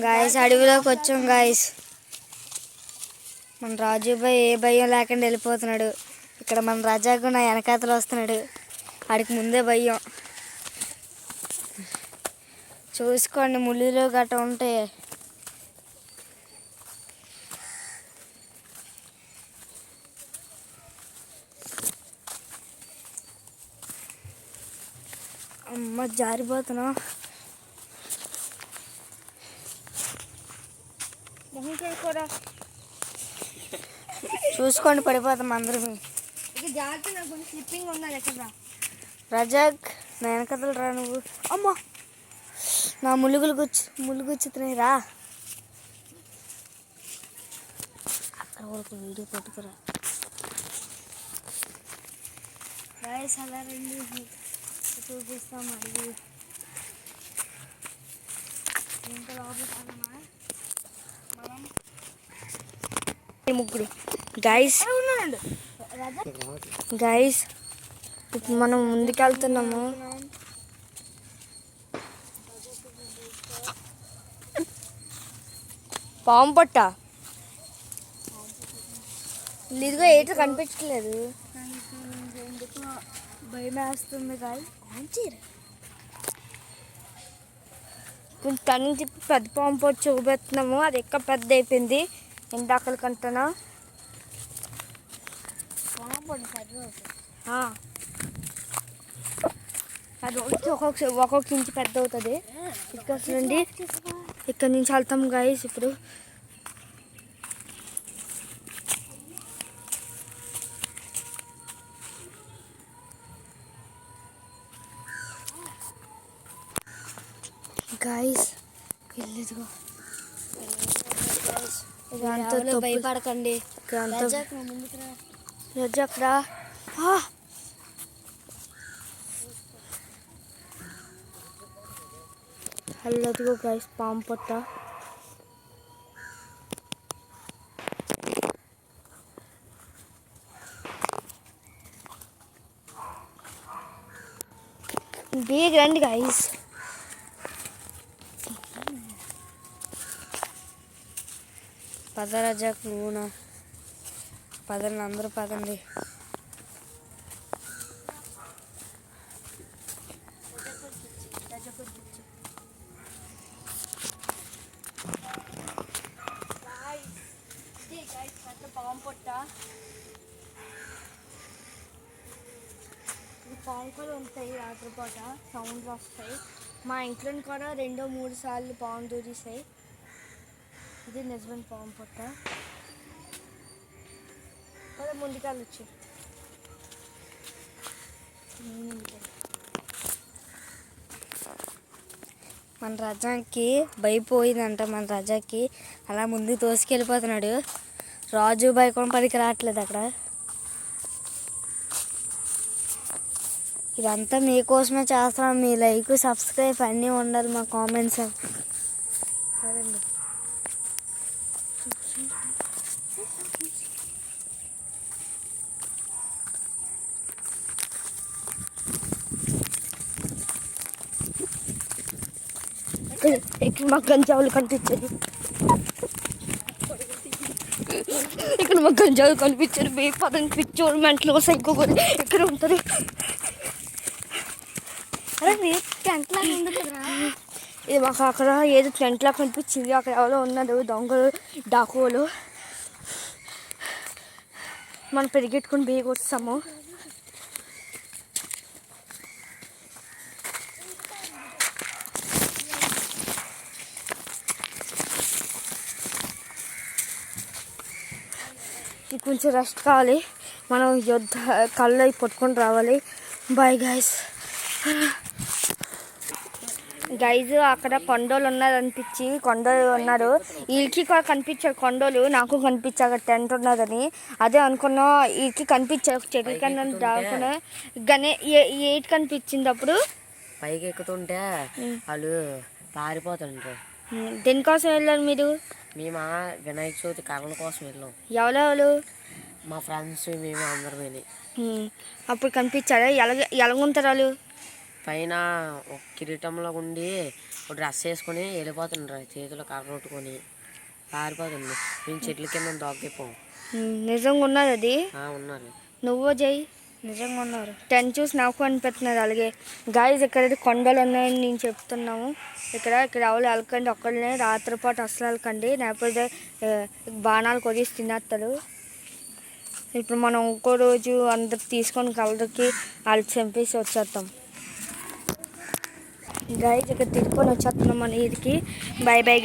Guys అడవిలోకి వచ్చాం guys. మన రాజుబాయ్ ఏ భయం లేకుండా వెళ్ళిపోతున్నాడు. ఇక్కడ మన రాజాకు నా వెనకాతలు వస్తున్నాడు. ఆడికి ముందే భయం. చూసుకోండి, ముళ్ళులో గట్ట ఉంటాయి. అమ్మ జారిపోతున్నా. కూడా చూసుకోండి, పడిపోతాం అందరూ. జాగ్రత్త, నాకు కొంచెం స్లిప్పింగ్ ఉన్నది. ఎక్కడ రజాక్, నా వెనకతలు రా నువ్వు. అమ్మా, నా ములుగుచ్చుతున్నాయి రా. అక్కడ వాళ్ళకి వీడియో పట్టుకురా. గాయస్ అలా రండి, చూపిస్తాం. అడిగి ఇంత లోపల మనం ముగ్గురు గాయస్. గాయస్ ఇప్పుడు మనం ముందుకెళ్తున్నాము. పాము పట్ట ఇదిగో ఏటో కనిపించట్లేదు. భయం వేస్తుంది గాయ. కొంచెం నుంచి పెద్ద పాము పట్టు చూపెడుతున్నాము. అది ఎక్క పెద్ద అయిపోయింది. ఇందాకల కంటనా అది ఒక్కొక్క ఇంచు పెద్ద అవుతుంది. ఇక్కడ అసలండి ఇక్కడ నుంచి వెళ్తాం గాయస్. ఇప్పుడు గాయస్ వెళ్ళిదిగో, భయపడకండి. రజాక్ రా. అల్లదిగో గాయస్ పాము పట్ట. బీగ్ రండి గాయస్. పద రజాక్, నువ్వునా పదండి, అందరూ పదండి. పాము పొట్ట ఈ పాము కూడా ఉంటాయి. రాత్రిపూట సౌండ్ వస్తాయి. మా ఇంట్లో కూడా 2-3 సార్లు పాము దూరిస్తాయి. ఇది నిజమైన పాము పొట్ట. కదా ముందుకెళ్ళొచ్చు. మన రజాకి భయపోయిందంట. మన రజాకి అలా ముందు తోసుకెళ్ళిపోతున్నాడు. రాజు భయ కూడా పనికి రావట్లేదు అక్కడ. ఇదంతా మీకోసమే చేస్తున్నాం. మీ లైక్, సబ్స్క్రైబ్ అన్నీ ఉండాలి. మా కామెంట్స్ కదండి. ఇక్కడ మాకు గంజావులు కనిపించారు. ఇక్కడ మాకు గంజావులు కనిపించారు. బే పదం పిచ్చోడు మెంట్లో సైకో కూడా ఇక్కడ ఉంటారు. అరే టెంట్ లాగా ఉంది కదరా. ఇది మాకు అక్కడ ఏదో టెంట్ లాగా కనిపించింది. అక్కడ ఎవరో ఉన్నారు, దొంగలు, డాకులు. మనం పెరిగెట్టుకుని బేగ వస్తాము. కొంచెం రెస్ట్ కావాలి. మనం యుద్ధ కళ్ళు పట్టుకొని రావాలి. Bye guys. గైజ్ అక్కడ కొండోలు ఉన్నారు అనిపించి, కొండలు ఉన్నారు. వీళ్ళకి కూడా కనిపించారు కొండలు. నాకు కనిపించారు అక్కడ టెంట్ ఉన్నదని. అదే అనుకున్నా, వీళ్ళకి కనిపించారు చెట్ల కన్నా దాకున్నా. కానీ ఏటి కనిపించింది అప్పుడు పైకి ఎక్కుతుంటే వాళ్ళు పారిపోతుంటారు. దేనికోసం వెళ్ళారు మీరు? మేము వినాయక చవితి కళల కోసం వెళ్ళాం. ఎవరెవరు? మా ఫ్రెండ్స్, మేము అందరం వెళ్ళి. అప్పుడు కనిపించారా? ఎలాగుంటారు వాళ్ళు? పైన ఒక కిరీటంలో ఉండి ఒక డ్రెస్ వేసుకొని వెళ్ళిపోతుండ్రు చేతిలో కర్ర కొట్టుకొని పారిపోతుంది. మేము చెట్ల కింద దొక్కిపోం. నిజంగా ఉన్నది అది. ఉన్నారు. నువ్వు జై నిజంగా ఉన్నారు. టెన్ చూసి నాకు అనిపిస్తున్నది అలాగే. గాయస్ ఇక్కడ కొండలు ఉన్నాయని నేను చెప్తున్నాము. ఇక్కడ ఎవరు వెళ్ళకండి, ఒక్కళ్ళనే రాత్రిపాటు అసలు వెళ్ళకండి, లేకపోతే బాణాలు కొరిసి తినేస్తారు. ఇప్పుడు మనం ఇంకో రోజు అందరు తీసుకొని కలర్కి వాళ్ళు చంపేసి వచ్చేస్తాం. గాయస్ ఇక్కడ తీసుకొని వచ్చేస్తున్నాం మన వీధికి. By by.